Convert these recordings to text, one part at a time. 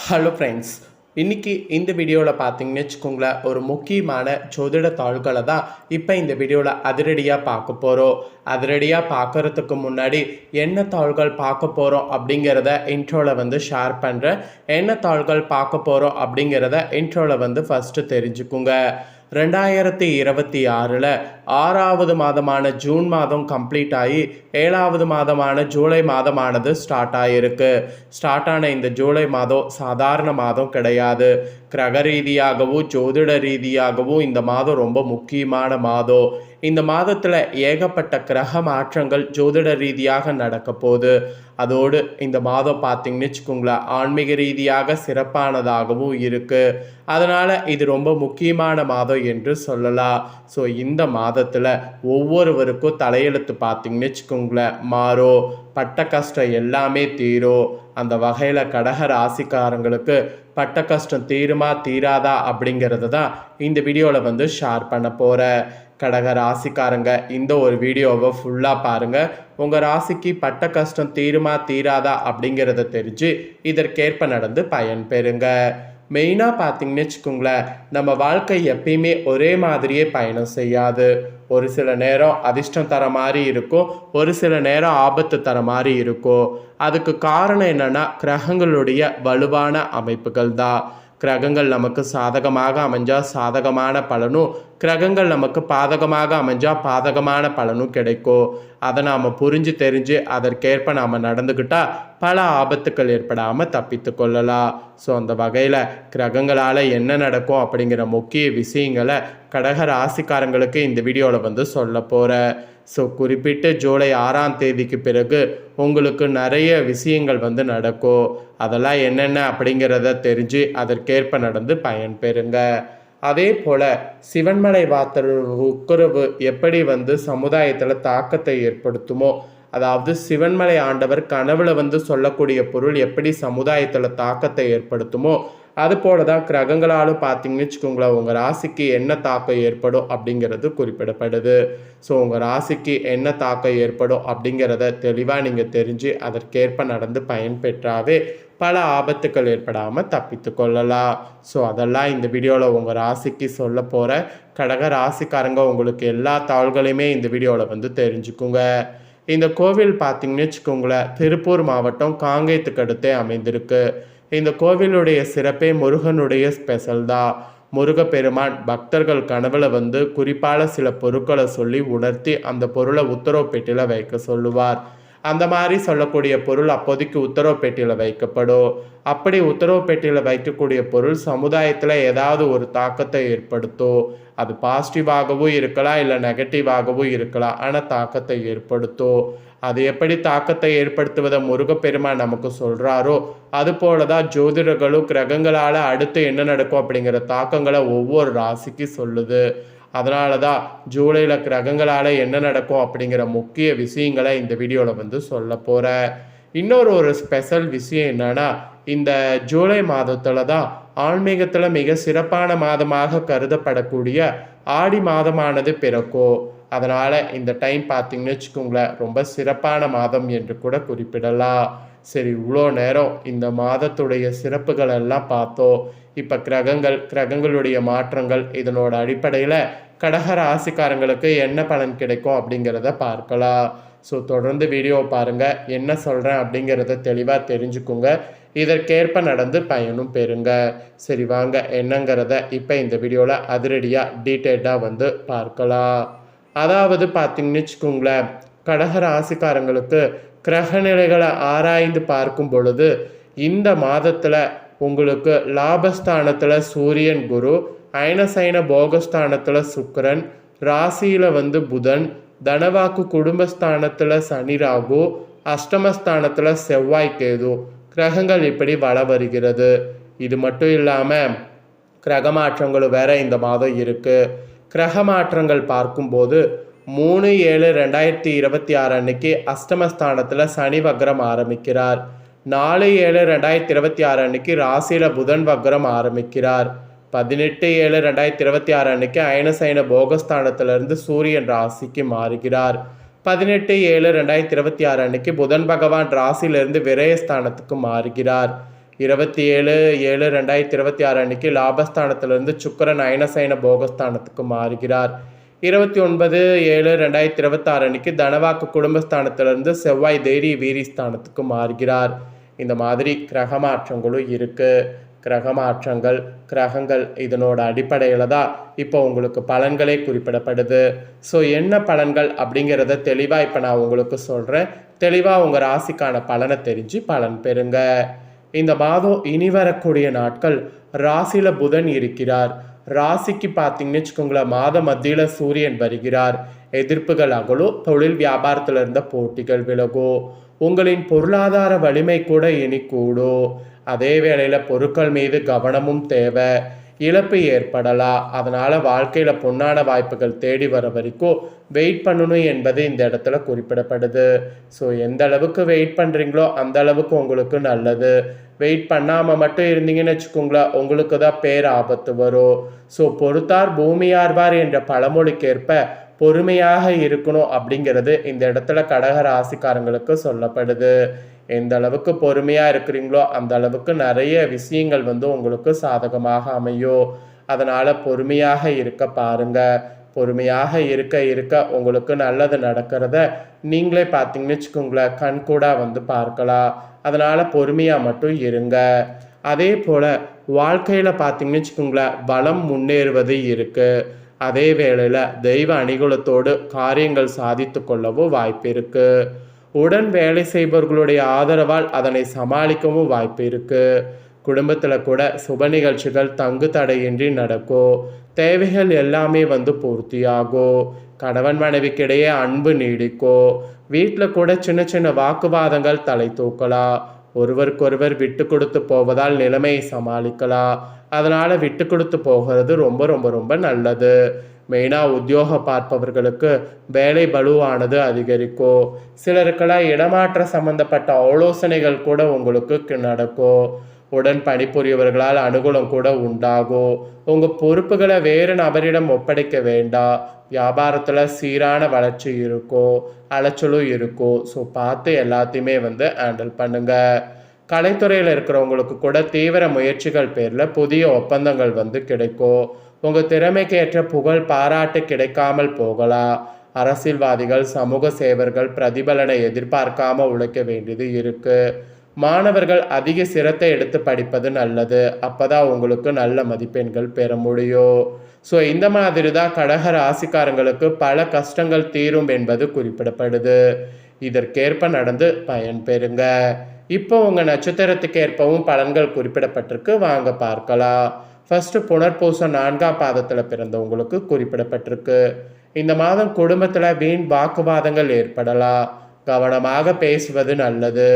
Hello friends, இன்றைக்கி இந்த வீடியோவில் பார்த்தீங்கன்னு வச்சுக்கோங்களேன், ஒரு முக்கியமான ஜோதிட தாள்களை தான் இப்போ இந்த வீடியோவில் அதிரடியாக பார்க்க போகிறோம். அதிரடியாக பார்க்குறதுக்கு முன்னாடி என்ன தாள்கள் பார்க்க போகிறோம் அப்படிங்கிறத இன்ட்ரோவில் வந்து ஷேர் பண்ணுறேன். என்ன தாள்கள் பார்க்க போகிறோம் அப்படிங்கிறத இன்ட்ரோவில் வந்து ஃபஸ்ட்டு தெரிஞ்சுக்குங்க. 2026 6வது மாதமான ஜூன் மாதம் கம்ப்ளீட் ஆகி 7வது மாதமான ஜூலை மாதமானது ஸ்டார்ட் ஆகிருக்கு. ஸ்டார்ட் ஆன இந்த ஜூலை மாதம் சாதாரண மாதம் கிடையாது. கிரக ரீதியாகவும் ஜோதிட ரீதியாகவும் இந்த மாதம் ரொம்ப முக்கியமான மாதம். இந்த மாதத்தில் ஏகப்பட்ட கிரக மாற்றங்கள் ஜோதிட ரீதியாக நடக்க போகுது. அதோடு இந்த மாதம் பார்த்தீங்கன்னு வச்சுக்கோங்களேன், ஆன்மீக ரீதியாக சிறப்பானதாகவும் இருக்குது. அதனால் இது ரொம்ப முக்கியமான மாதம் என்று சொல்லலாம். ஸோ இந்த மாதத்தில் ஒவ்வொருவருக்கும் தலையெழுத்து பார்த்தீங்கன்னு வச்சுக்கோங்களேன் மாறும். பட்ட கஷ்டம் எல்லாமே தீரும். அந்த வகையில் கடக ராசிக்காரங்களுக்கு பட்ட கஷ்டம் தீருமா தீராதா அப்படிங்கிறது தான் இந்த வீடியோவில் வந்து ஷேர் பண்ண போகிறேன். கடக ராசிக்காரங்க இந்த ஒரு வீடியோவை ஃபுல்லாக பாருங்கள். உங்கள் ராசிக்கு பட்ட கஷ்டம் தீருமா தீராதா அப்படிங்கிறத தெரிஞ்சு இதற்கேற்ப நடந்து பயன் பெறுங்க. மெயினாக பார்த்தீங்கன்னு வச்சுக்கோங்களேன், நம்ம வாழ்க்கை எப்பயுமே ஒரே மாதிரியே பயணம் செய்யாது. ஒரு சில நேரம் அதிர்ஷ்டம் தர மாதிரி இருக்கும், ஒரு சில நேரம் ஆபத்து தர மாதிரி இருக்கும். அதுக்கு காரணம் என்னென்னா கிரகங்களுடைய வலுவான அமைப்புகள் தான். கிரகங்கள் நமக்கு சாதகமாக அமைஞ்சால் சாதகமான பலனும், கிரகங்கள் நமக்கு பாதகமாக அமைஞ்சால் பாதகமான பலனும் கிடைக்கும். அதை நாம் புரிஞ்சு தெரிஞ்சு அதற்கேற்ப நாம் நடந்துக்கிட்டால் பல ஆபத்துக்கள் ஏற்படாமல் தப்பித்து கொள்ளலாம். ஸோ அந்த வகையில் கிரகங்களால் என்ன நடக்கும் அப்படிங்கிற முக்கிய விஷயங்களை கடக ராசிக்காரங்களுக்கு இந்த வீடியோவில் வந்து சொல்ல போகிறேன். ஸோ குறிப்பிட்டு ஜூலை 6ஆம் தேதிக்கு பிறகு உங்களுக்கு நிறைய விஷயங்கள் வந்து நடக்கும். அதெல்லாம் என்னென்ன அப்படிங்கிறத தெரிஞ்சு அதற்கேற்ப நடந்து பயன் பெறுங்க. அதே போல் சிவன்மலை வாத்தர் உத்தரவு எப்படி வந்து சமுதாயத்தில் தாக்கத்தை ஏற்படுத்துமோ, அதாவது சிவன்மலை ஆண்டவர் கனவுல வந்து சொல்லக்கூடிய பொருள் எப்படி சமுதாயத்தில் தாக்கத்தை ஏற்படுத்துமோ, அது போல தான் கிரகங்களாலும் பார்த்தீங்கன்னு வச்சுக்கோங்களேன், உங்கள் ராசிக்கு என்ன தாக்கம் ஏற்படும் அப்படிங்கிறது குறிப்பிடப்படுது. ஸோ உங்கள் ராசிக்கு என்ன தாக்கம் ஏற்படும் அப்படிங்கிறத தெளிவாக நீங்கள் தெரிஞ்சு அதற்கேற்ப நடந்து பயன் பெற்றாவே பல ஆபத்துக்கள் ஏற்படாமல் தப்பித்து கொள்ளலாம். ஸோ அதெல்லாம் இந்த வீடியோவில் உங்கள் ராசிக்கு சொல்ல போகிற கடக ராசிக்காரங்க உங்களுக்கு எல்லா தாள்களையுமே இந்த வீடியோவில் வந்து தெரிஞ்சுக்குங்க. இந்த கோவில் பார்த்தீங்கன்னு வச்சுக்கோங்களேன், திருப்பூர் மாவட்டம் காங்கேயத்துக்கு அடுத்தே அமைந்திருக்கு. இந்த கோவிலுடைய சிறப்பே முருகனுடைய ஸ்பெஷல் தான். முருகப்பெருமான் பக்தர்கள் கனவுல வந்து குறிப்பான சில பொருட்களை சொல்லி உணர்த்தி அந்த பொருளை உத்தரவு பெட்டியில் வைக்க சொல்லுவார். அந்த மாதிரி சொல்லக்கூடிய பொருள் அப்போதைக்கு உத்தரவு பெட்டியில் வைக்கப்படும். அப்படி உத்தரவு பெட்டியில் வைக்கக்கூடிய பொருள் சமுதாயத்தில் ஏதாவது ஒரு தாக்கத்தை ஏற்படுத்தும். அது பாசிட்டிவாகவும் இருக்கலாம், இல்லை நெகட்டிவாகவும் இருக்கலாம், ஆனால் தாக்கத்தை ஏற்படுத்தும். அது எப்படி தாக்கத்தை ஏற்படுத்துவதை முருகப்பெருமான் நமக்கு சொல்கிறாரோ அது போல தான் ஜோதிடர்களும் கிரகங்களால் அடுத்து என்ன நடக்கும் அப்படிங்கிற தாக்கங்களை ஒவ்வொரு ராசிக்கு சொல்லுது. அதனால தான் ஜூலையில் கிரகங்களால் என்ன நடக்கும் அப்படிங்கிற முக்கிய விஷயங்களை இந்த வீடியோவில் வந்து சொல்ல போகிறேன். இன்னொரு ஸ்பெஷல் விஷயம் என்னன்னா, இந்த ஜூலை மாதத்தில் தான் ஆன்மீகத்தில் மிக சிறப்பான மாதமாக கருதப்படக்கூடிய ஆடி மாதமானது பிறக்கும். அதனால் இந்த டைம் பார்த்தீங்கன்னு வச்சுக்கோங்களேன், ரொம்ப சிறப்பான மாதம் என்று கூட குறிப்பிடலாம். சரி, இவ்வளோ நேரம் இந்த மாதத்துடைய சிறப்புகள் எல்லாம் பார்த்தோம். இப்போ கிரகங்களுடைய மாற்றங்கள் இதனோட அடிப்படையில் கடக ராசிக்காரங்களுக்கு என்ன பலன் கிடைக்கும் அப்படிங்கிறத பார்க்கலாம். ஸோ தொடர்ந்து வீடியோ பாருங்கள், என்ன சொல்கிறேன் அப்படிங்கிறத தெளிவாக தெரிஞ்சுக்குங்க. இதற்கேற்ப நடந்து பயனும் பெறுங்க. சரி வாங்க, என்னங்கிறத இப்போ இந்த வீடியோவில் அதிரடியாக டீட்டெயில்டாக வந்து பார்க்கலாம். அதாவது பார்த்தீங்கன்னு வச்சுக்கோங்களேன், கடக ராசிக்காரங்களுக்கு கிரகநிலைகளை ஆராய்ந்து பார்க்கும் பொழுது இந்த மாதத்தில் உங்களுக்கு லாபஸ்தானத்தில் சூரியன் குரு, அயனசைன போகஸ்தானத்தில் சுக்கிரன், ராசியில் வந்து புதன், தனவாக்கு குடும்பஸ்தானத்தில் சனி ராகு, அஷ்டமஸ்தானத்தில் செவ்வாய் கேது கிரகங்கள் இப்படி வள வருகிறது. இது மட்டும் இல்லாமல் கிரக மாற்றங்களும் வேற இந்த மாதம் இருக்குது. கிரக மாற்றங்கள் பார்க்கும்போது 3/7/2026 அன்னைக்கு அஷ்டமஸ்தானத்தில் சனி வக்ரம் ஆரம்பிக்கிறார். 4/7/2026 அன்னைக்கு ராசியில் புதன் வக்ரம் ஆரம்பிக்கிறார். 18/7/2026 அன்னைக்கு அயனசைன போகஸ்தானத்திலிருந்து சூரியன் ராசிக்கு மாறுகிறார். 18/7/2026 அன்னைக்கு புதன் பகவான் ராசியிலிருந்து விரயஸ்தானத்துக்கு மாறுகிறார். 27/7/2026 அன்னைக்கு லாபஸ்தானத்திலிருந்து சுக்கிரன் அயனசயன போகஸ்தானத்துக்கு மாறுகிறார். 29/7/2026 அன்னைக்கு தனவாக்கு குடும்பஸ்தானத்திலிருந்து செவ்வாய் தைரிய வீரிஸ்தானத்துக்கு மாறுகிறார். இந்த மாதிரி கிரக மாற்றங்களும் இருக்கு. கிரக மாற்றங்கள், கிரகங்கள் இதனோட அடிப்படையில் தான் இப்போ உங்களுக்கு பலன்களே குறிப்பிடப்படுது. ஸோ என்ன பலன்கள் அப்படிங்கிறத தெளிவாக இப்போ நான் உங்களுக்கு சொல்கிறேன். தெளிவாக உங்கள் ராசிக்கான பலனை தெரிஞ்சு பலன் பெறுங்க. இந்த மாதம் இனி வரக்கூடிய நாட்கள் ராசியில் புதன் இருக்கிறார். ராசிக்கு பார்த்தீங்கன்னு வச்சுக்கோங்களேன், மாத மத்தியில் சூரியன் வருகிறார். எதிர்ப்புகள் அகலும், தொழில் வியாபாரத்தில் இருந்த போட்டிகள் விலகும், உங்களின் பொருளாதார வலிமை கூட இனி கூடும். அதே வேளையில் பொருட்கள் மீது கவனமும் தேவை. இழப்பு ஏற்படலாம். அதனால் வாழ்க்கையில் பொன்னான வாய்ப்புகள் தேடி வர வரைக்கும் வெயிட் பண்ணணும் என்பது இந்த இடத்துல குறிப்பிடப்படுது. ஸோ எந்த அளவுக்கு வெயிட் பண்ணுறீங்களோ அந்த அளவுக்கு உங்களுக்கு நல்லது. வெயிட் பண்ணாமல் மட்டும் இருந்தீங்கன்னு வச்சுக்கோங்களேன், உங்களுக்கு தான் பேர் ஆபத்து வரும். ஸோ பொறுத்தார் பூமியார்வார் என்ற பழமொழிக்கேற்ப பொறுமையாக இருக்கணும் அப்படிங்கிறது இந்த இடத்துல கடக ராசிக்காரங்களுக்கு சொல்லப்படுது. எந்த அளவுக்கு பொறுமையாக இருக்கிறீங்களோ அந்த அளவுக்கு நிறைய விஷயங்கள் உங்களுக்கு சாதகமாக அமையும். அதனால் பொறுமையாக இருக்க பாருங்க. பொறுமையாக இருக்க இருக்க உங்களுக்கு நல்லது நடக்கிறத நீங்களே பார்த்தீங்கன்னு வச்சுக்கோங்களேன், கண்கூடா பார்க்கலாம். அதனால் பொறுமையாக மட்டும் இருங்க. அதே போல் வாழ்க்கையில் பார்த்தீங்கன்னு வச்சுக்கோங்களேன், பலம் முன்னேறுவது இருக்குது. அதே வேளையில் தெய்வ அனுகூலத்தோடு காரியங்கள் சாதித்து கொள்ளவும் வாய்ப்பு இருக்குது. உடன் வேலை செய்பவர்களுடைய ஆதரவால் அதனை சமாளிக்கவும் வாய்ப்பு இருக்குது. குடும்பத்தில் கூட சுப நிகழ்ச்சிகள் தங்கு தடையின்றி நடக்கும். தேவைகள் எல்லாமே பூர்த்தியாகும். கணவன் மனைவிக்கிடையே அன்பு நீடிக்கும். வீட்டில் கூட சின்ன சின்ன வாக்குவாதங்கள் தலை தூக்கலாம். ஒருவருக்கொருவர் விட்டு கொடுத்து போவதால் நிலைமையை சமாளிக்கலாம். அதனால் விட்டு கொடுத்து போகிறது ரொம்ப ரொம்ப ரொம்ப நல்லது. மெயினாக உத்தியோகம் பார்ப்பவர்களுக்கு வேலை பலுவானது அதிகரிக்கும். சிலருக்கெல்லாம் இடமாற்ற சம்பந்தப்பட்ட ஆலோசனைகள் கூட உங்களுக்கு நடக்கும். உடன் பணிபுரியவர்களால் அனுகூலம் கூட உண்டாகும். உங்கள் பொறுப்புகளை வேறு நபரிடம் ஒப்படைக்க வேண்டாம். வியாபாரத்தில் சீரான வளர்ச்சி இருக்கும், அலைச்சலும் இருக்கும். ஸோ பார்த்து எல்லாத்தையுமே ஹேண்டில் பண்ணுங்கள். கலைத்துறையில் இருக்கிறவங்களுக்கு கூட தீவிர முயற்சிகள் பேரில் புதிய ஒப்பந்தங்கள் கிடைக்கும். உங்கள் திறமைக்கு ஏற்ற புகழ் பாராட்டு கிடைக்காமல் போகலாம். அரசியல்வாதிகள், சமூக சேவர்கள் பிரதிபலனை எதிர்பார்க்காமல் உழைக்க வேண்டியது இருக்குது. மாணவர்கள் அதிக சிரத்தை எடுத்து படிப்பது நல்லது. அப்போ தான் உங்களுக்கு நல்ல மதிப்பெண்கள் பெற முடியும். ஸோ இந்த மாதிரி தான் கடக ராசிக்காரங்களுக்கு பல கஷ்டங்கள் தீரும் என்பது குறிப்பிடப்படுது. இதற்கேற்ப நடந்து பயன் பெறுங்க. இப்போ உங்கள் நட்சத்திரத்துக்கு ஏற்பவும் பலன்கள் குறிப்பிடப்பட்டிருக்கு, வாங்க பார்க்கலாம். ஃபர்ஸ்ட் புனர்பூசம் 4ஆம் பாதத்தில் பிறந்தவங்களுக்கு குறிப்பிடப்பட்டிருக்கு. இந்த மாதம் குடும்பத்தில் வீண் வாக்குவாதங்கள் ஏற்படலாம். கவனமாக பேசுவது நல்லது.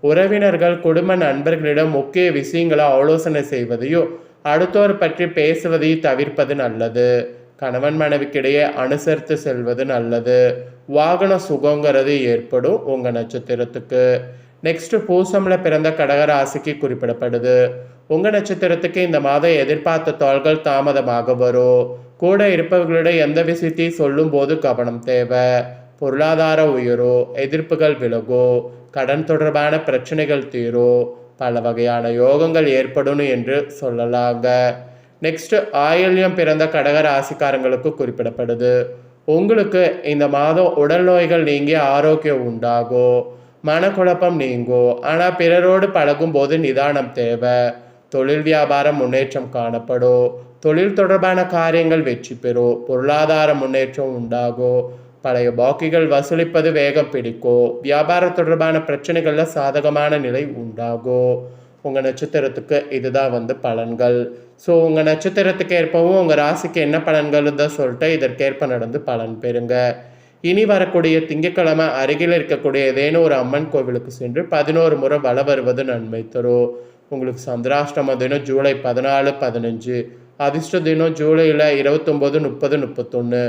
உறவினர்கள், குடும்ப நண்பர்களிடம் முக்கிய விஷயங்களை ஆலோசனை செய்வதையும் அடுத்தோர் பற்றி பேசுவதையும் தவிர்ப்பது நல்லது. கணவன் மனைவிக்கிடையே அனுசரித்து செல்வது நல்லது. வாகன சுகங்கிறது ஏற்படும் உங்கள் நட்சத்திரத்துக்கு. நெக்ஸ்ட் பூசமில் பிறந்த கடகராசிக்கு குறிப்பிடப்படுது. உங்கள் நட்சத்திரத்துக்கு இந்த மாதம் எதிர்பார்த்த தாள்கள் தாமதமாக வரும். கூட இருப்பவர்களிடம் எந்த விஷயத்தையும் சொல்லும் போது கவனம் தேவை. பொருளாதார உயரும், எதிர்ப்புகள் விலகும், கடன் தொடர்பான பிரச்சனைகள் தீரும், பல வகையான யோகங்கள் ஏற்படும் என்று சொல்லலாங்க. நெக்ஸ்ட் ஆயில்யம் பிறந்த கடக ராசிக்காரங்களுக்கு குறிப்பிடப்படுது. உங்களுக்கு இந்த மாதம் உடல் நோய்கள் நீங்கி ஆரோக்கியம் உண்டாகும். மனக்குழப்பம் நீங்கும். ஆனால் பிறரோடு பழகும் போது நிதானம் தேவை. தொழில் வியாபாரம் முன்னேற்றம் காணப்படும். தொழில் தொடர்பான காரியங்கள் வெற்றி பெறும். பொருளாதார முன்னேற்றம் உண்டாகும். பழைய பாக்கிகள் வசூலிப்பது வேகம் பிடிக்கும். வியாபார தொடர்பான பிரச்சனைகளில் சாதகமான நிலை உண்டாகும். உங்கள் நட்சத்திரத்துக்கு இதுதான் பலன்கள். ஸோ உங்கள் நட்சத்திரத்துக்கு ஏற்பவும் உங்கள் ராசிக்கு என்ன பலன்கள் தான் சொல்லிட்டு இதற்கேற்ப நடந்து பலன் பெறுங்க. இனி வரக்கூடிய திங்கட்கிழமை அருகில் இருக்கக்கூடிய ஏதேனும் ஒரு அம்மன் கோவிலுக்கு சென்று 11 முறை வல வருவது நன்மை தரும். உங்களுக்கு சந்திராஷ்டம தினம் ஜூலை 14, 15. அதிர்ஷ்ட தினம் ஜூலையில் 29, 30, 31.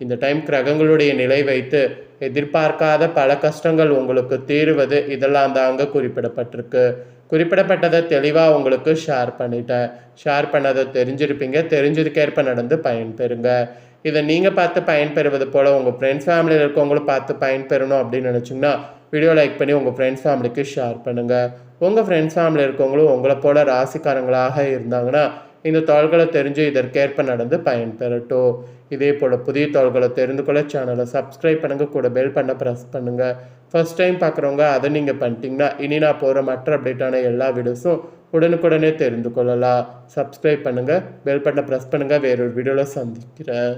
இந்த டைம் கிரகங்களுடைய நிலை வைத்து எதிர்பார்க்காத பல கஷ்டங்கள் உங்களுக்கு தீருவது இதெல்லாம் தாங்க குறிப்பிடப்பட்டிருக்கு. குறிப்பிடப்பட்டதை தெளிவாக உங்களுக்கு ஷேர் பண்ணிட்டேன். ஷேர் பண்ணதை தெரிஞ்சிருப்பீங்க. தெரிஞ்சதுக்கேற்ப நடந்து பயன்பெறுங்க. இதை நீங்கள் பார்த்து பயன்பெறுவது போல் உங்கள் ஃப்ரெண்ட்ஸ் ஃபேமிலியில் இருக்கவங்களும் பார்த்து பயன்பெறணும் அப்படின்னு நினச்சிங்கன்னா வீடியோ லைக் பண்ணி உங்கள் ஃப்ரெண்ட்ஸ் ஃபேமிலிக்கு ஷேர் பண்ணுங்கள். உங்கள் ஃப்ரெண்ட்ஸ் ஃபேமிலி இருக்கவங்களும் உங்களை போல ராசிக்காரங்களாக இருந்தாங்கன்னா இந்த தாள்களை தெரிஞ்சு இதற்கேற்ப நடந்து பயன்பெறட்டும். இதே போல் புதிய தாள்களை தெரிந்து கொள்ள சேனலை சப்ஸ்கிரைப் பண்ணுங்கள், கூட பெல் பண்ண ப்ரெஸ் பண்ணுங்கள். ஃபர்ஸ்ட் டைம் பார்க்குறவங்க அதை நீங்கள் பண்ணிட்டீங்கன்னா இனி நான் போகிற மற்ற அப்டேட்டான எல்லா வீடியோஸும் உடனுக்குடனே தெரிந்து கொள்ளலாம். சப்ஸ்கிரைப் பண்ணுங்கள், பெல் பட்டனை ப்ரெஸ் பண்ணுங்கள். வேறொரு வீடியோவில் சந்திக்கிறேன்.